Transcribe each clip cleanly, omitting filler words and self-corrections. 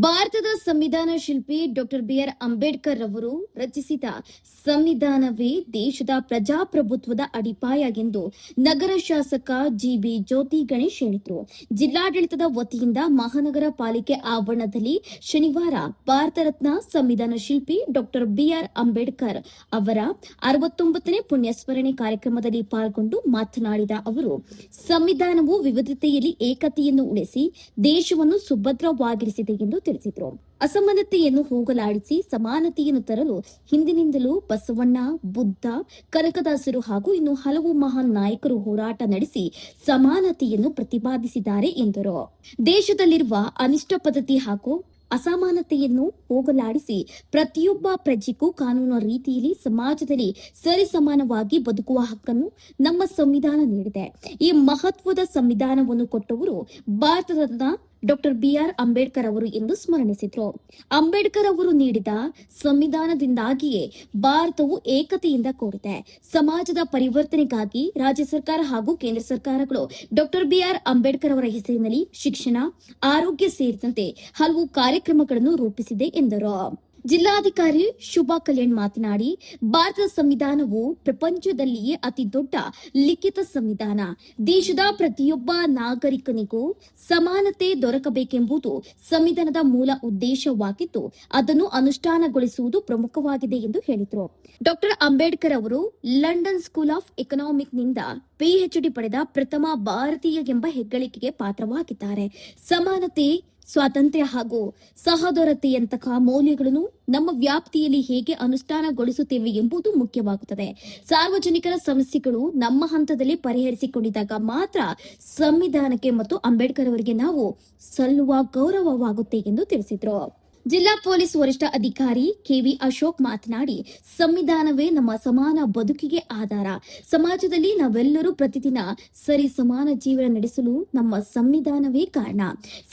ಭಾರತದ ಸಂವಿಧಾನ ಶಿಲ್ಪಿ ಡಾಕ್ಟರ್ ಬಿಆರ್ ಅಂಬೇಡ್ಕರ್ ಅವರು ರಚಿಸಿದ ಸಂವಿಧಾನವೇ ದೇಶದ ಪ್ರಜಾಪ್ರಭುತ್ವದ ಅಡಿಪಾಯ ಎಂದು ನಗರ ಶಾಸಕ ಜಿಬಿ ಜ್ಯೋತಿ ಗಣೇಶ್ ಹೇಳಿದರು. ಜಿಲ್ಲಾಡಳಿತದ ವತಿಯಿಂದ ಮಹಾನಗರ ಪಾಲಿಕೆ ಆವರಣದಲ್ಲಿ ಶನಿವಾರ ಭಾರತ ರತ್ನ ಸಂವಿಧಾನ ಶಿಲ್ಪಿ ಡಾಕ್ಟರ್ ಬಿಆರ್ ಅಂಬೇಡ್ಕರ್ ಅವರ 69ನೇ ಪುಣ್ಯಸ್ಮರಣೆ ಕಾರ್ಯಕ್ರಮದಲ್ಲಿ ಪಾಲ್ಗೊಂಡು ಮಾತನಾಡಿದ ಅವರು, ಸಂವಿಧಾನವು ವಿವಿಧತೆಯಲ್ಲಿ ಏಕತೆಯನ್ನು ಉಳಿಸಿ ದೇಶವನ್ನು ಸುಭದ್ರವಾಗಿರಿಸಿದೆ ಎಂದು ತಿಳಿಸಿದರು. ಅಸಮಾನತೆಯನ್ನು ಹೋಗಲಾಡಿಸಿ ಸಮಾನತೆಯನ್ನು ತರಲು ಹಿಂದಿನಿಂದಲೂ ಬಸವಣ್ಣ, ಬುದ್ಧ, ಕನಕದಾಸರು ಹಾಗೂ ಇನ್ನು ಹಲವು ಮಹಾನ್ ನಾಯಕರು ಹೋರಾಟ ನಡೆಸಿ ಸಮಾನತೆಯನ್ನು ಪ್ರತಿಪಾದಿಸಿದ್ದಾರೆ ಎಂದರು. ದೇಶದಲ್ಲಿರುವ ಅನಿಷ್ಟ ಪದ್ಧತಿ ಹಾಗೂ ಅಸಮಾನತೆಯನ್ನು ಹೋಗಲಾಡಿಸಿ ಪ್ರತಿಯೊಬ್ಬ ಪ್ರಜೆಗೂ ಕಾನೂನು ರೀತಿಯಲ್ಲಿ ಸಮಾಜದಲ್ಲಿ ಸರಿಸಮಾನವಾಗಿ ಬದುಕುವ ಹಕ್ಕನ್ನು ನಮ್ಮ ಸಂವಿಧಾನ ನೀಡಿದೆ. ಈ ಮಹತ್ವದ ಸಂವಿಧಾನವನ್ನು ಕೊಟ್ಟವರು ಭಾರತದ ಡಾಕ್ಟರ್ ಬಿಆರ್ ಅಂಬೇಡ್ಕರ್ ಅವರು ಎಂದು ಸ್ಮರಣಿಸಿದರು. ಅಂಬೇಡ್ಕರ್ ಅವರು ನೀಡಿದ ಸಂವಿಧಾನದಿಂದಾಗಿಯೇ ಭಾರತವು ಏಕತೆಯಿಂದ ಕೂಡಿದೆ. ಸಮಾಜದ ಪರಿವರ್ತನೆಗಾಗಿ ರಾಜ್ಯ ಸರ್ಕಾರ ಹಾಗೂ ಕೇಂದ್ರ ಸರ್ಕಾರಗಳು ಡಾಕ್ಟರ್ ಬಿಆರ್ ಅಂಬೇಡ್ಕರ್ ಅವರ ಹೆಸರಿನಲ್ಲಿ ಶಿಕ್ಷಣ, ಆರೋಗ್ಯ ಸೇರಿದಂತೆ ಹಲವು ಕಾರ್ಯಕ್ರಮಗಳನ್ನು ರೂಪಿಸಿದೆ ಎಂದರು. ಜಿಲ್ಲಾಧಿಕಾರಿ ಶುಭಾ ಕಲ್ಯಾಣ್ ಮಾತನಾಡಿ, ಭಾರತದ ಸಂವಿಧಾನವು ಪ್ರಪಂಚದಲ್ಲಿಯೇ ಅತಿ ದೊಡ್ಡ ಲಿಖಿತ ಸಂವಿಧಾನ. ದೇಶದ ಪ್ರತಿಯೊಬ್ಬ ನಾಗರಿಕನಿಗೂ ಸಮಾನತೆ ದೊರಕಬೇಕೆಂಬುದು ಸಂವಿಧಾನದ ಮೂಲ ಉದ್ದೇಶವಾಗಿದ್ದು ಅದನ್ನು ಅನುಷ್ಠಾನಗೊಳಿಸುವುದು ಪ್ರಮುಖವಾಗಿದೆ ಎಂದು ಹೇಳಿದರು. ಡಾಕ್ಟರ್ ಅಂಬೇಡ್ಕರ್ ಅವರು ಲಂಡನ್ ಸ್ಕೂಲ್ ಆಫ್ ಎಕನಾಮಿಕ್ನಿಂದ ಪಿಎಚ್ಡಿ ಪಡೆದ ಪ್ರಥಮ ಭಾರತೀಯ ಎಂಬ ಹೆಗ್ಗಳಿಕೆಗೆ ಪಾತ್ರವಾಗಿದ್ದಾರೆ. ಸಮಾನತೆ, ಸ್ವಾತಂತ್ರ್ಯ ಹಾಗೂ ಸಹೋದರತೆಯಂತಹ ಮೌಲ್ಯಗಳನ್ನು ನಮ್ಮ ವ್ಯಾಪ್ತಿಯಲ್ಲಿ ಹೇಗೆ ಅನುಷ್ಠಾನಗೊಳಿಸುತ್ತೇವೆ ಎಂಬುದು ಮುಖ್ಯವಾಗುತ್ತದೆ. ಸಾರ್ವಜನಿಕರ ಸಮಸ್ಯೆಗಳು ನಮ್ಮ ಹಂತದಲ್ಲಿ ಪರಿಹರಿಸಿಕೊಂಡಿದ್ದಾಗ ಮಾತ್ರ ಸಂವಿಧಾನಕ್ಕೆ ಮತ್ತು ಅಂಬೇಡ್ಕರ್ ಅವರಿಗೆ ನಾವು ಸಲ್ಲುವ ಗೌರವವಾಗುತ್ತೆ ಎಂದು ತಿಳಿಸಿದರು. ಜಿಲ್ಲಾ ಪೊಲೀಸ್ ವರಿಷ್ಠ ಅಧಿಕಾರಿ ಕೆವಿ ಅಶೋಕ್ ಮಾತನಾಡಿ, ಸಂವಿಧಾನವೇ ನಮ್ಮ ಸಮಾನ ಬದುಕಿಗೆ ಆಧಾರ. ಸಮಾಜದಲ್ಲಿ ನಾವೆಲ್ಲರೂ ಪ್ರತಿದಿನ ಸರಿ ಸಮಾನ ಜೀವನ ನಡೆಸಲು ನಮ್ಮ ಸಂವಿಧಾನವೇ ಕಾರಣ.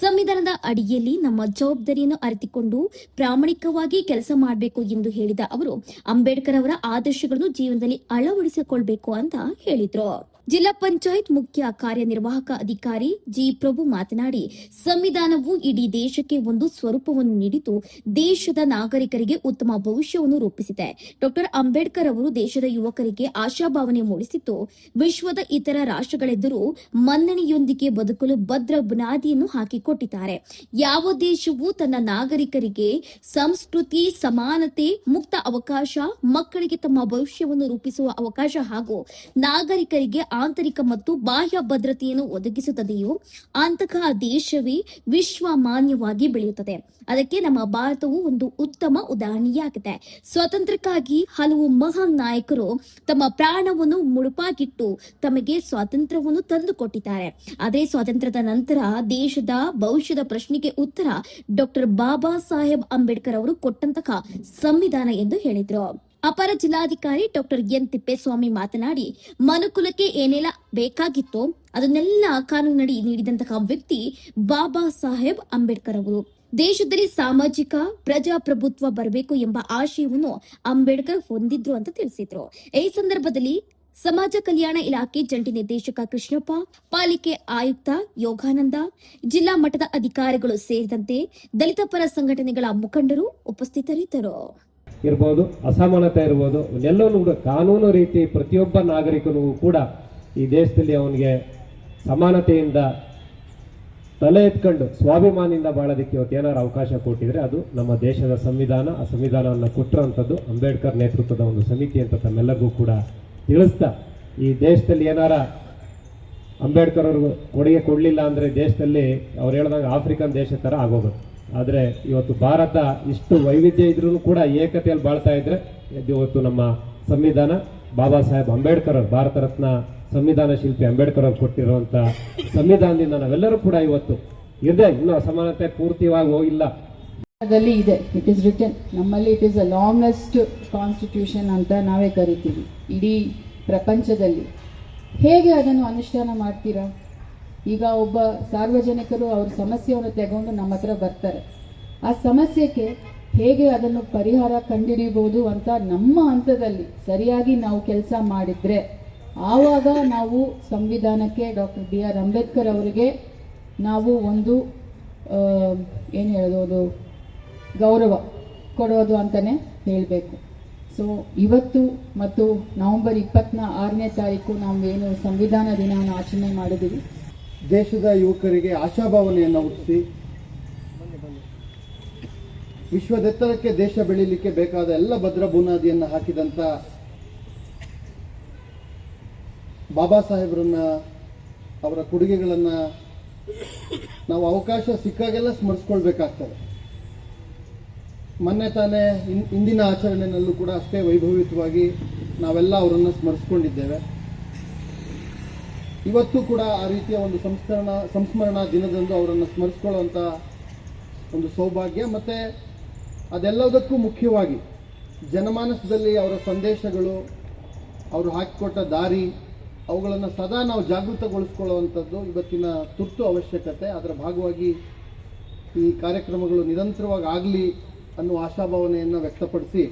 ಸಂವಿಧಾನದ ಅಡಿಯಲ್ಲಿ ನಮ್ಮ ಜವಾಬ್ದಾರಿಯನ್ನು ಅರಿತುಕೊಂಡು ಪ್ರಾಮಾಣಿಕವಾಗಿ ಕೆಲಸ ಮಾಡಬೇಕು ಎಂದು ಹೇಳಿದ ಅವರು, ಅಂಬೇಡ್ಕರ್ ಅವರ ಆದರ್ಶಗಳನ್ನು ಜೀವನದಲ್ಲಿ ಅಳವಡಿಸಿಕೊಳ್ಬೇಕು ಅಂತ ಹೇಳಿದ್ರು. ಜಿಲ್ಲಾ ಪಂಚಾಯತ್ ಮುಖ್ಯ ಕಾರ್ಯನಿರ್ವಾಹಕ ಅಧಿಕಾರಿ ಜಿ ಪ್ರಭು ಮಾತನಾಡಿ, ಸಂವಿಧಾನವು ಇಡೀ ದೇಶಕ್ಕೆ ಒಂದು ಸ್ವರೂಪವನ್ನು ನೀಡಿದ್ದು ದೇಶದ ನಾಗರಿಕರಿಗೆ ಉತ್ತಮ ಭವಿಷ್ಯವನ್ನು ರೂಪಿಸಿದೆ. ಡಾಕ್ಟರ್ ಅಂಬೇಡ್ಕರ್ ಅವರು ದೇಶದ ಯುವಕರಿಗೆ ಆಶಾಭಾವನೆ ಮೂಡಿಸಿದ್ದು ವಿಶ್ವದ ಇತರ ರಾಷ್ಟ್ರಗಳೆದುರು ಮನ್ನಣೆಯೊಂದಿಗೆ ಬದುಕಲು ಭದ್ರ ಬುನಾದಿಯನ್ನು ಹಾಕಿಕೊಟ್ಟಿದ್ದಾರೆ. ಯಾವ ದೇಶವು ತನ್ನ ನಾಗರಿಕರಿಗೆ ಸಂಸ್ಕೃತಿ, ಸಮಾನತೆ, ಮುಕ್ತ ಅವಕಾಶ, ಮಕ್ಕಳಿಗೆ ತಮ್ಮ ಭವಿಷ್ಯವನ್ನು ರೂಪಿಸುವ ಅವಕಾಶ ಹಾಗೂ ನಾಗರಿಕರಿಗೆ ಆಂತರಿಕ ಮತ್ತು ಬಾಹ್ಯ ಭದ್ರತೆಯನ್ನು ಒದಗಿಸುತ್ತದೆಯೋ ಅಂತಹ ದೇಶವೇ ವಿಶ್ವ ಮಾನ್ಯವಾಗಿ ಬೆಳೆಯುತ್ತದೆ. ಅದಕ್ಕೆ ನಮ್ಮ ಭಾರತವು ಒಂದು ಉತ್ತಮ ಉದಾಹರಣೆಯಾಗಿದೆ. ಸ್ವಾತಂತ್ರ್ಯಕ್ಕಾಗಿ ಹಲವು ಮಹಾನ್ ನಾಯಕರು ತಮ್ಮ ಪ್ರಾಣವನ್ನು ಮುಡುಪಾಗಿಟ್ಟು ತಮಗೆ ಸ್ವಾತಂತ್ರ್ಯವನ್ನು ತಂದುಕೊಟ್ಟಿದ್ದಾರೆ. ಅದೇ ಸ್ವಾತಂತ್ರ್ಯದ ನಂತರ ದೇಶದ ಭವಿಷ್ಯದ ಪ್ರಶ್ನೆಗೆ ಉತ್ತರ ಡಾಕ್ಟರ್ ಬಾಬಾ ಸಾಹೇಬ್ ಅಂಬೇಡ್ಕರ್ ಅವರು ಕೊಟ್ಟಂತಹ ಸಂವಿಧಾನ ಎಂದು ಹೇಳಿದರು. ಅಪರ ಜಿಲ್ಲಾಧಿಕಾರಿ ಡಾಕ್ಟರ್ ಎನ್ ತಿಪ್ಪೇಸ್ವಾಮಿ ಮಾತನಾಡಿ, ಮನುಕುಲಕ್ಕೆ ಏನೆಲ್ಲ ಬೇಕಾಗಿತ್ತೋ ಅದನ್ನೆಲ್ಲ ಕಾನೂನಡಿ ನೀಡಿದಂತಹ ವ್ಯಕ್ತಿ ಬಾಬಾ ಸಾಹೇಬ್ ಅಂಬೇಡ್ಕರ್ ಅವರು. ದೇಶದಲ್ಲಿ ಸಾಮಾಜಿಕ ಪ್ರಜಾಪ್ರಭುತ್ವ ಬರಬೇಕು ಎಂಬ ಆಶಯವನ್ನು ಅಂಬೇಡ್ಕರ್ ಹೊಂದಿದ್ರು ಅಂತ ತಿಳಿಸಿದ್ರು. ಈ ಸಂದರ್ಭದಲ್ಲಿ ಸಮಾಜ ಕಲ್ಯಾಣ ಇಲಾಖೆ ಜಂಟಿ ನಿರ್ದೇಶಕ ಕೃಷ್ಣಪ್ಪ, ಪಾಲಿಕೆ ಆಯುಕ್ತ ಯೋಗಾನಂದ, ಜಿಲ್ಲಾ ಮಟ್ಟದ ಅಧಿಕಾರಿಗಳು ಸೇರಿದಂತೆ ದಲಿತ ಪರ ಸಂಘಟನೆಗಳ ಮುಖಂಡರು ಉಪಸ್ಥಿತರಿದ್ದರು. ಇರ್ಬೋದು, ಅಸಮಾನತೆ ಇರ್ಬೋದು, ಎಲ್ಲವನ್ನೂ ಕೂಡ ಕಾನೂನು ರೀತಿ ಪ್ರತಿಯೊಬ್ಬ ನಾಗರಿಕನಿಗೂ ಕೂಡ ಈ ದೇಶದಲ್ಲಿ ಅವನಿಗೆ ಸಮಾನತೆಯಿಂದ ತಲೆ ಎತ್ಕೊಂಡು ಸ್ವಾಭಿಮಾನಿಯಿಂದ ಬಾಳೋದಕ್ಕೆ ಇವತ್ತು ಏನಾರು ಅವಕಾಶ ಕೊಟ್ಟಿದ್ರೆ ಅದು ನಮ್ಮ ದೇಶದ ಸಂವಿಧಾನ. ಆ ಸಂವಿಧಾನವನ್ನು ಕೊಟ್ಟಿರೋಂಥದ್ದು ಅಂಬೇಡ್ಕರ್ ನೇತೃತ್ವದ ಒಂದು ಸಮಿತಿ ಅಂತ ತಮ್ಮೆಲ್ಲರಿಗೂ ಕೂಡ ತಿಳಿಸ್ತಾ, ಈ ದೇಶದಲ್ಲಿ ಏನಾರ ಅಂಬೇಡ್ಕರ್ ಅವ್ರಿಗೆ ಕೊಡುಗೆ ಕೊಡಲಿಲ್ಲ ಅಂದರೆ ದೇಶದಲ್ಲಿ ಅವ್ರು ಹೇಳ್ದಂಗೆ ಆಫ್ರಿಕನ್ ದೇಶ ಥರ ಆಗೋಗುತ್ತೆ. ಆದರೆ ಇವತ್ತು ಭಾರತ ಇಷ್ಟು ವೈವಿಧ್ಯ ಇದ್ರೂ ಕೂಡ ಏಕತೆಯಲ್ಲಿ ಬಾಳ್ತಾ ಇದ್ರೆ ಇವತ್ತು ನಮ್ಮ ಸಂವಿಧಾನ ಬಾಬಾ ಸಾಹೇಬ್ ಅಂಬೇಡ್ಕರ್ ಅವರು, ಭಾರತ ರತ್ನ ಸಂವಿಧಾನ ಶಿಲ್ಪಿ ಅಂಬೇಡ್ಕರ್ ಅವರು ಕೊಟ್ಟಿರುವಂತ ಸಂವಿಧಾನದಿಂದ ನಾವೆಲ್ಲರೂ ಕೂಡ ಇವತ್ತು ಇದೆ. ಇನ್ನೂ ಅಸಮಾನತೆ ಪೂರ್ತಿಯಾಗಿ ಹೋಗಿಲ್ಲ. ಇದೆ, ಇಟ್ ಇಸ್ ರಿಟನ್ ನಮ್ಮಲ್ಲಿ, it is a longest constitution ಅಂತ ನಾವೇ ಕರಿತೀವಿ ಇಡೀ ಪ್ರಪಂಚದಲ್ಲಿ. ಹೇಗೆ ಅದನ್ನು ಅನುಷ್ಠಾನ ಮಾಡ್ತೀರಾ? ಈಗ ಒಬ್ಬ ಸಾರ್ವಜನಿಕರು ಅವ್ರ ಸಮಸ್ಯೆಯನ್ನು ತಗೊಂಡು ನಮ್ಮ ಹತ್ರ ಬರ್ತಾರೆ. ಆ ಸಮಸ್ಯೆಗೆ ಹೇಗೆ ಅದನ್ನು ಪರಿಹಾರ ಕಂಡುಹಿಡಿಯಬಹುದು ಅಂತ ನಮ್ಮ ಹಂತದಲ್ಲಿ ಸರಿಯಾಗಿ ನಾವು ಕೆಲಸ ಮಾಡಿದ್ರೆ ಆವಾಗ ನಾವು ಸಂವಿಧಾನಕ್ಕೆ, ಡಾಕ್ಟರ್ ಬಿ ಆರ್ ಅಂಬೇಡ್ಕರ್ ಅವರಿಗೆ ನಾವು ಒಂದು ಏನು ಹೇಳೋದು, ಅದು ಗೌರವ ಕೊಡೋದು ಅಂತಲೇ ಹೇಳಬೇಕು. ಸೊ ಇವತ್ತು ಮತ್ತು ನವೆಂಬರ್ 26ನೇ ತಾರೀಕು ನಾವೇನು ಸಂವಿಧಾನ ದಿನವನ್ನು ಆಚರಣೆ ಮಾಡಿದ್ದೀವಿ. ದೇಶದ ಯುವಕರಿಗೆ ಆಶಾಭಾವನೆಯನ್ನು ಹುಟ್ಟಿಸಿ ವಿಶ್ವದೆತ್ತರಕ್ಕೆ ದೇಶ ಬೆಳೀಲಿಕ್ಕೆ ಬೇಕಾದ ಎಲ್ಲ ಭದ್ರ ಬುನಾದಿಯನ್ನು ಹಾಕಿದಂಥ ಬಾಬಾ ಸಾಹೇಬರನ್ನ, ಅವರ ಕೊಡುಗೆಗಳನ್ನು ನಾವು ಅವಕಾಶ ಸಿಕ್ಕಾಗೆಲ್ಲ ಸ್ಮರಿಸ್ಕೊಳ್ಬೇಕಾಗ್ತದೆ. ಮೊನ್ನೆ ತಾನೇ ಇಂದಿನ ಆಚರಣೆಯಲ್ಲೂ ಕೂಡ ಅಷ್ಟೇ ವೈಭವಿತವಾಗಿ ನಾವೆಲ್ಲ ಅವರನ್ನು ಸ್ಮರಿಸ್ಕೊಂಡಿದ್ದೇವೆ. ಇವತ್ತು ಕೂಡ ಆ ರೀತಿಯ ಒಂದು ಸಂಸ್ಮರಣಾ ದಿನದಂದು ಅವರನ್ನು ಸ್ಮರಿಸ್ಕೊಳ್ಳುವಂಥ ಒಂದು ಸೌಭಾಗ್ಯ. ಮತ್ತು ಅದೆಲ್ಲದಕ್ಕೂ ಮುಖ್ಯವಾಗಿ ಜನಮಾನಸದಲ್ಲಿ ಅವರ ಸಂದೇಶಗಳು, ಅವರು ಹಾಕಿಕೊಟ್ಟ ದಾರಿ, ಅವುಗಳನ್ನು ಸದಾ ನಾವು ಜಾಗೃತಗೊಳಿಸ್ಕೊಳ್ಳುವಂಥದ್ದು ಇವತ್ತಿನ ತುರ್ತು ಅವಶ್ಯಕತೆ. ಅದರ ಭಾಗವಾಗಿ ಈ ಕಾರ್ಯಕ್ರಮಗಳು ನಿರಂತರವಾಗಿ ಆಗಲಿ ಅನ್ನುವ ಆಶಾಭಾವನೆಯನ್ನು ವ್ಯಕ್ತಪಡಿಸಿ